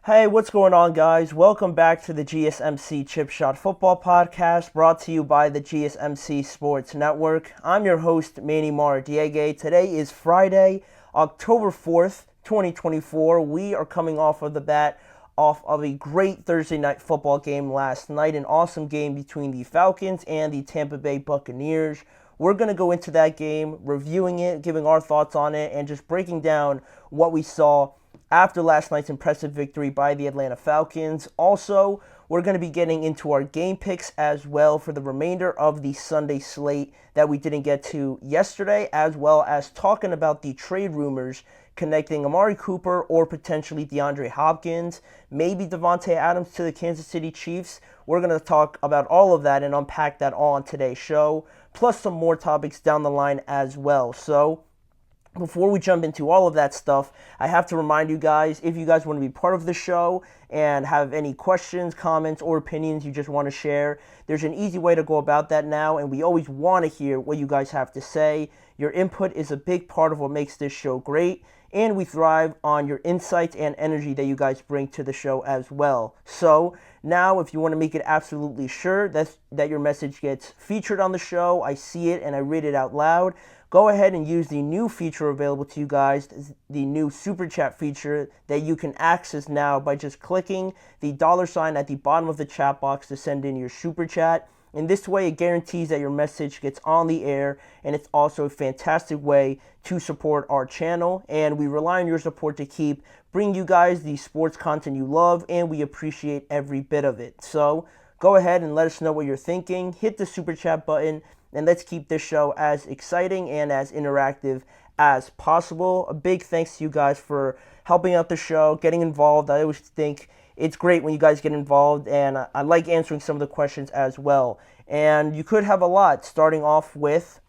Hey, what's going on, guys? Welcome back to the GSMC Chip Shot Football Podcast, brought to you by the GSMC Sports Network. I'm your host, Manny Maradiege. Today is Friday, October 4th, 2024. We are coming off of a great Thursday night football game last night, an awesome game between the Falcons and the Tampa Bay Buccaneers. We're going to go into that game, reviewing it, giving our thoughts on it, and just breaking down what we saw after last night's impressive victory by the Atlanta Falcons. Also, we're going to be getting into our game picks as well for the remainder of the Sunday slate that we didn't get to yesterday, as well as talking about the trade rumors connecting Amari Cooper or potentially DeAndre Hopkins, maybe Devontae Adams to the Kansas City Chiefs. We're going to talk about all of that and unpack that all on today's show, plus some more topics down the line as well. So, before we jump into all of that stuff, I have to remind you guys, if you guys want to be part of the show and have any questions, comments, or opinions you just want to share, there's an easy way to go about that now, and we always want to hear what you guys have to say. Your input is a big part of what makes this show great, and we thrive on your insights and energy that you guys bring to the show as well. So, now, if you want to make it absolutely sure that your message gets featured on the show, I see it and I read it out loud, go ahead and use the new feature available to you guys, the new Super Chat feature that you can access now by just clicking the $ at the bottom of the chat box to send in your Super Chat. In this way, it guarantees that your message gets on the air, and it's also a fantastic way to support our channel, and we rely on your support to keep bringing you guys the sports content you love, and we appreciate every bit of it. So go ahead and let us know what you're thinking. Hit the Super Chat button, and let's keep this show as exciting and as interactive as possible. A big thanks to you guys for helping out the show, getting involved. I always think it's great when you guys get involved, and I like answering some of the questions as well. And you could have a lot, starting off with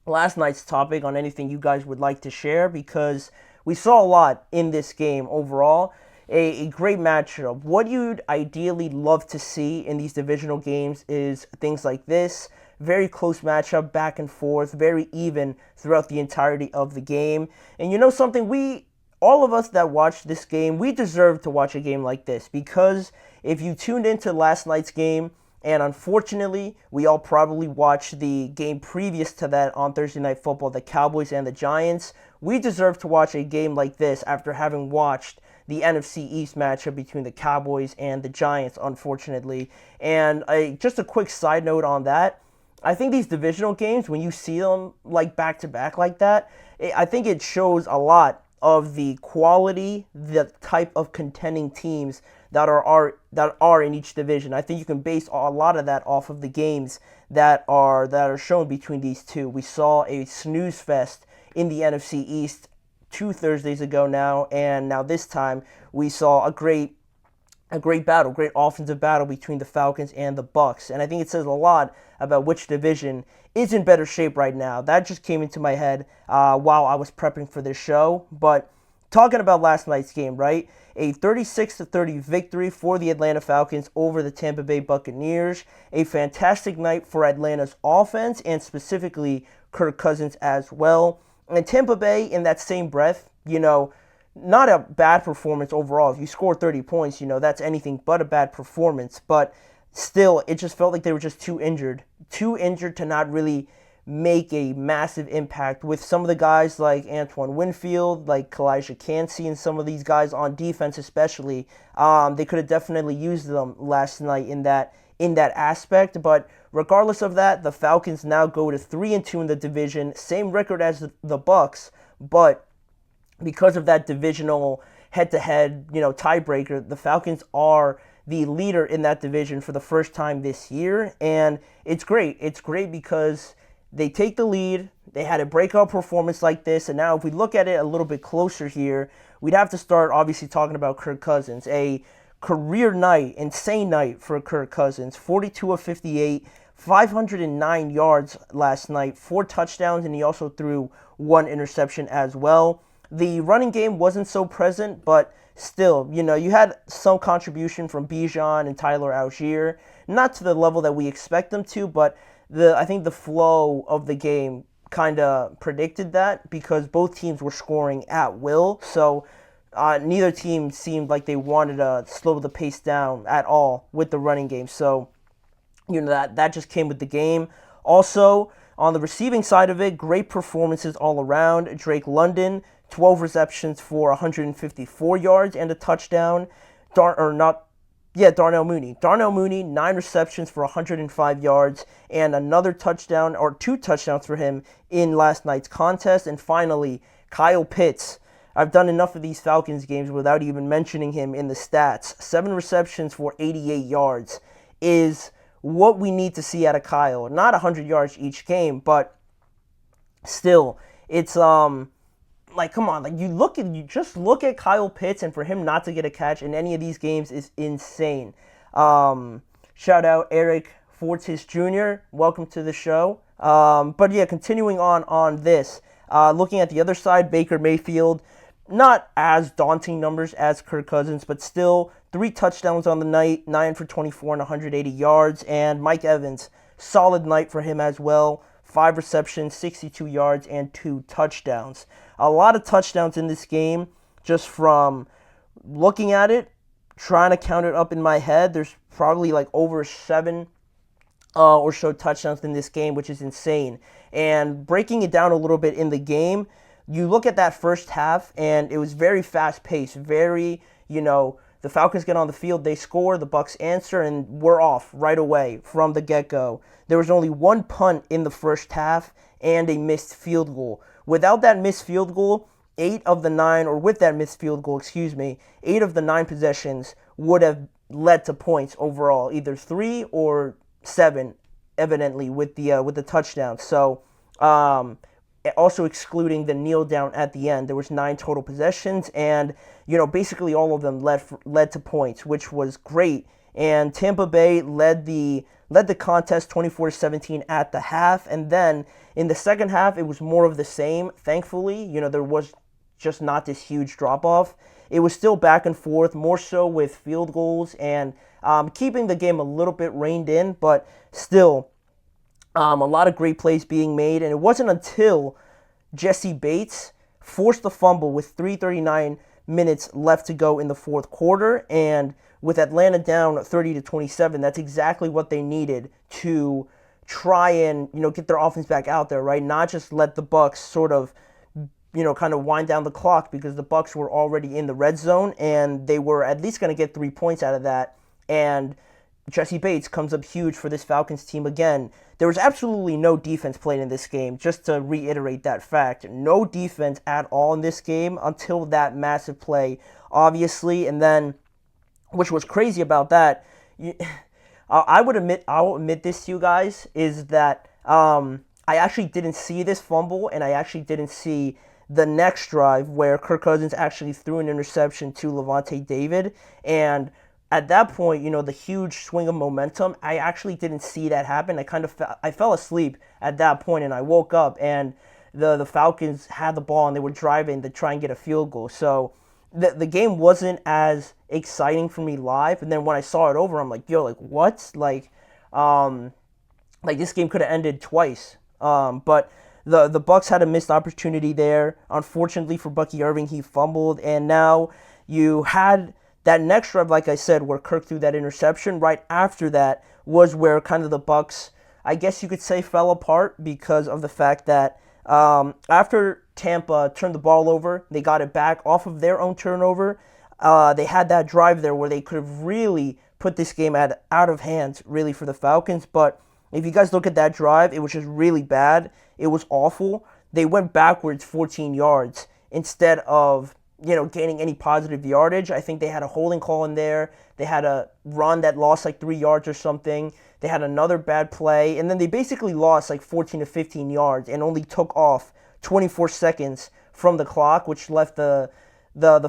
last night's topic on anything you guys would like to share, because we saw a lot in this game overall. A great matchup. What you'd ideally love to see in these divisional games is things like this. Very close matchup, back and forth, very even throughout the entirety of the game. And you know something, all of us that watched this game, we deserve to watch a game like this, because if you tuned into last night's game, and unfortunately, we all probably watched the game previous to that on Thursday Night Football, the Cowboys and the Giants, we deserve to watch a game like this after having watched the NFC East matchup between the Cowboys and the Giants, unfortunately. And just a quick side note on that, I think these divisional games, when you see them like back-to-back like that, I think it shows a lot of the quality, the type of contending teams that are in each division. I think you can base a lot of that off of the games that are shown between these two. We saw a snooze fest in the NFC East 2 Thursdays ago now, and now this time we saw a great battle, great offensive battle between the Falcons and the Bucs. And I think it says a lot about which division is in better shape right now. That just came into my head while I was prepping for this show. But talking about last night's game, right? A 36-30 victory for the Atlanta Falcons over the Tampa Bay Buccaneers. A fantastic night for Atlanta's offense, and specifically Kirk Cousins as well. And Tampa Bay, in that same breath, not a bad performance overall. If you score 30 points, that's anything but a bad performance. But still, it just felt like they were just too injured to not really make a massive impact with some of the guys like Antoine Winfield, like Kalijah Kancey, and some of these guys on defense especially. They could have definitely used them last night in that aspect. But regardless of that, the Falcons now go to 3-2 in the division, same record as the Bucs, but because of that divisional head-to-head, tiebreaker, the Falcons are the leader in that division for the first time this year, and it's great. It's great because they take the lead, they had a breakout performance like this, and now if we look at it a little bit closer here, we'd have to start obviously talking about Kirk Cousins. A career night, insane night for Kirk Cousins, 42 of 58, 509 yards last night, 4 touchdowns, and he also threw 1 interception as well. The running game wasn't so present, but still, you had some contribution from Bijan and Tyler Algier. Not to the level that we expect them to, but I think the flow of the game kind of predicted that because both teams were scoring at will. So neither team seemed like they wanted to slow the pace down at all with the running game. So, that just came with the game. Also, on the receiving side of it, great performances all around. Drake London, 12 receptions for 154 yards and a touchdown. Darnell Mooney. Darnell Mooney, 9 receptions for 105 yards and another touchdown, or 2 touchdowns for him in last night's contest. And finally, Kyle Pitts. I've done enough of these Falcons games without even mentioning him in the stats. 7 receptions for 88 yards is what we need to see out of Kyle. Not 100 yards each game, but still, it's like, come on, like you just look at Kyle Pitts, and for him not to get a catch in any of these games is insane. Shout out Eric Fortis Jr. Welcome to the show. But yeah, continuing on this, looking at the other side, Baker Mayfield, not as daunting numbers as Kirk Cousins, but still 3 touchdowns on the night, 9 for 24 and 180 yards. And Mike Evans, solid night for him as well. 5 receptions, 62 yards, and 2 touchdowns. A lot of touchdowns in this game, just from looking at it, trying to count it up in my head. There's probably like over 7 or so touchdowns in this game, which is insane. And breaking it down a little bit in the game, you look at that first half, and it was very fast-paced, very, the Falcons get on the field, they score, the Bucs answer, and we're off right away from the get-go. There was only 1 punt in the first half and a missed field goal. Without that missed field goal, 8 of the 9 possessions would have led to points overall, either 3 or 7, evidently, with the touchdown. So, also excluding the kneel down at the end, there was 9 total possessions, and basically all of them led to points, which was great. And Tampa Bay led the contest 24-17 at the half, and then in the second half it was more of the same. Thankfully, there was just not this huge drop off. It was still back and forth, more so with field goals and keeping the game a little bit reined in, but still. A lot of great plays being made, and it wasn't until Jesse Bates forced the fumble with 3:39 minutes left to go in the fourth quarter, and with Atlanta down 30-27, that's exactly what they needed to try and get their offense back out there, right? Not just let the Bucs sort of kind of wind down the clock, because the Bucs were already in the red zone, and they were at least going to get 3 points out of that. And Jesse Bates comes up huge for this Falcons team again. There was absolutely no defense played in this game, just to reiterate that fact. No defense at all in this game until that massive play, obviously. And then, which was crazy about that, I'll admit this to you guys, is that I actually didn't see this fumble, and I actually didn't see the next drive where Kirk Cousins actually threw an interception to Levante David. And at that point, the huge swing of momentum, I actually didn't see that happen. I fell asleep at that point, and I woke up, and the Falcons had the ball, and they were driving to try and get a field goal. So the game wasn't as exciting for me live, and then when I saw it over, I'm like, yo, like, what? Like this game could have ended twice. But the Bucs had a missed opportunity there. Unfortunately for Bucky Irving, he fumbled, and now you had that next drive, like I said, where Kirk threw that interception. Right after that was where kind of the Bucs, I guess you could say, fell apart, because of the fact that after Tampa turned the ball over, they got it back off of their own turnover. They had that drive there where they could have really put this game out of hands, really, for the Falcons. But if you guys look at that drive, it was just really bad. It was awful. They went backwards 14 yards instead of gaining any positive yardage. I think they had a holding call in there. They had a run that lost like 3 yards or something. They had another bad play, and then they basically lost like 14 to 15 yards and only took off 24 seconds from the clock, which left the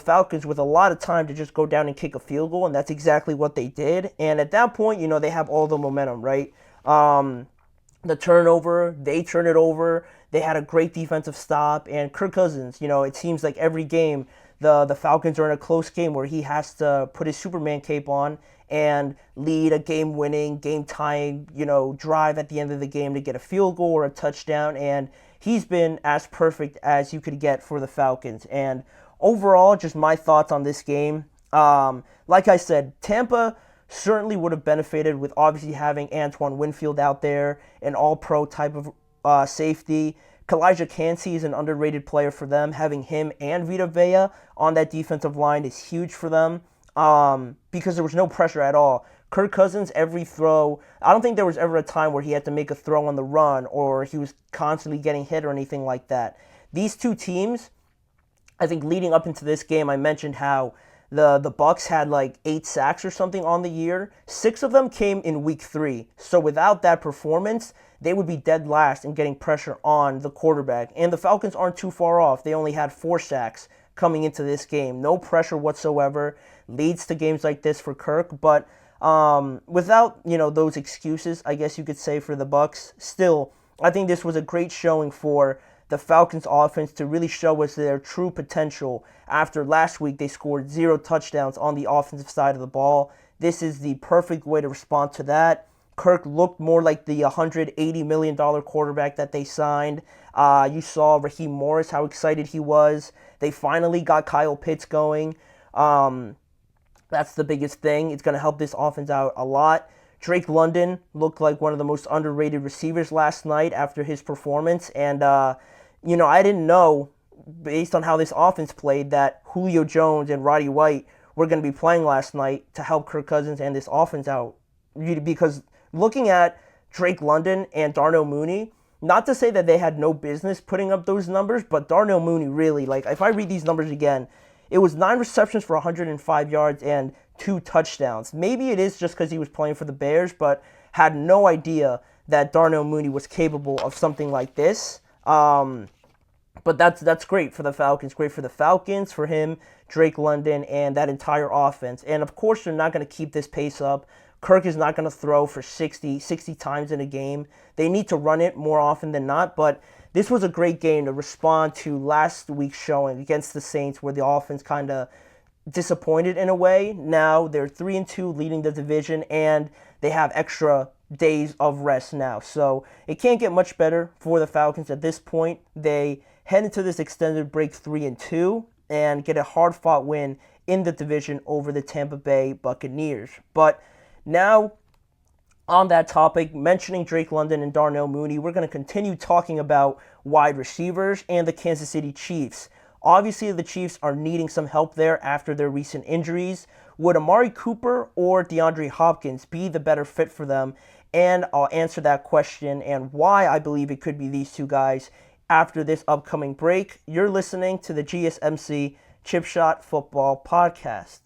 Falcons with a lot of time to just go down and kick a field goal, and that's exactly what they did. And at that point, they have all the momentum, right? The turnover, they turn it over. They had a great defensive stop, and Kirk Cousins, it seems like every game the Falcons are in a close game where he has to put his Superman cape on and lead a game-winning, game-tying, drive at the end of the game to get a field goal or a touchdown, and he's been as perfect as you could get for the Falcons. And overall, just my thoughts on this game. Like I said, Tampa certainly would have benefited with obviously having Antoine Winfield out there, an all-pro type of safety. Kalijah Kancey is an underrated player for them. Having him and Vita Vea on that defensive line is huge for them because there was no pressure at all. Kirk Cousins, every throw, I don't think there was ever a time where he had to make a throw on the run or he was constantly getting hit or anything like that. These two teams, I think leading up into this game, I mentioned how the Bucs had like 8 sacks or something on the year. 6 of them came in week 3. So without that performance, they would be dead last in getting pressure on the quarterback. And the Falcons aren't too far off. They only had 4 sacks coming into this game. No pressure whatsoever. Leads to games like this for Kirk. But without, those excuses, I guess you could say, for the Bucs, still, I think this was a great showing for the Falcons offense to really show us their true potential. After last week, they scored 0 touchdowns on the offensive side of the ball. This is the perfect way to respond to that. Kirk looked more like the $180 million quarterback that they signed. You saw Raheem Morris, how excited he was. They finally got Kyle Pitts going. That's the biggest thing. It's going to help this offense out a lot. Drake London looked like one of the most underrated receivers last night after his performance. And, I didn't know, based on how this offense played, that Julio Jones and Roddy White were going to be playing last night to help Kirk Cousins and this offense out. Because looking at Drake London and Darnell Mooney, not to say that they had no business putting up those numbers, but Darnell Mooney really, if I read these numbers again, it was 9 receptions for 105 yards and 2 touchdowns. Maybe it is just because he was playing for the Bears, but had no idea that Darnell Mooney was capable of something like this. But that's great for the Falcons. Great for the Falcons, for him, Drake London, and that entire offense. And, of course, they're not going to keep this pace up. Kirk is not going to throw for 60 times in a game. They need to run it more often than not, but this was a great game to respond to last week's showing against the Saints where the offense kind of disappointed in a way. Now they're 3-2 leading the division, and they have extra days of rest now. So it can't get much better for the Falcons at this point. They head into this extended break 3-2 and get a hard-fought win in the division over the Tampa Bay Buccaneers. But now, on that topic, mentioning Drake London and Darnell Mooney, we're going to continue talking about wide receivers and the Kansas City Chiefs. Obviously, the Chiefs are needing some help there after their recent injuries. Would Amari Cooper or DeAndre Hopkins be the better fit for them? And I'll answer that question and why I believe it could be these two guys after this upcoming break. You're listening to the GSMC Chip Shot Football Podcast.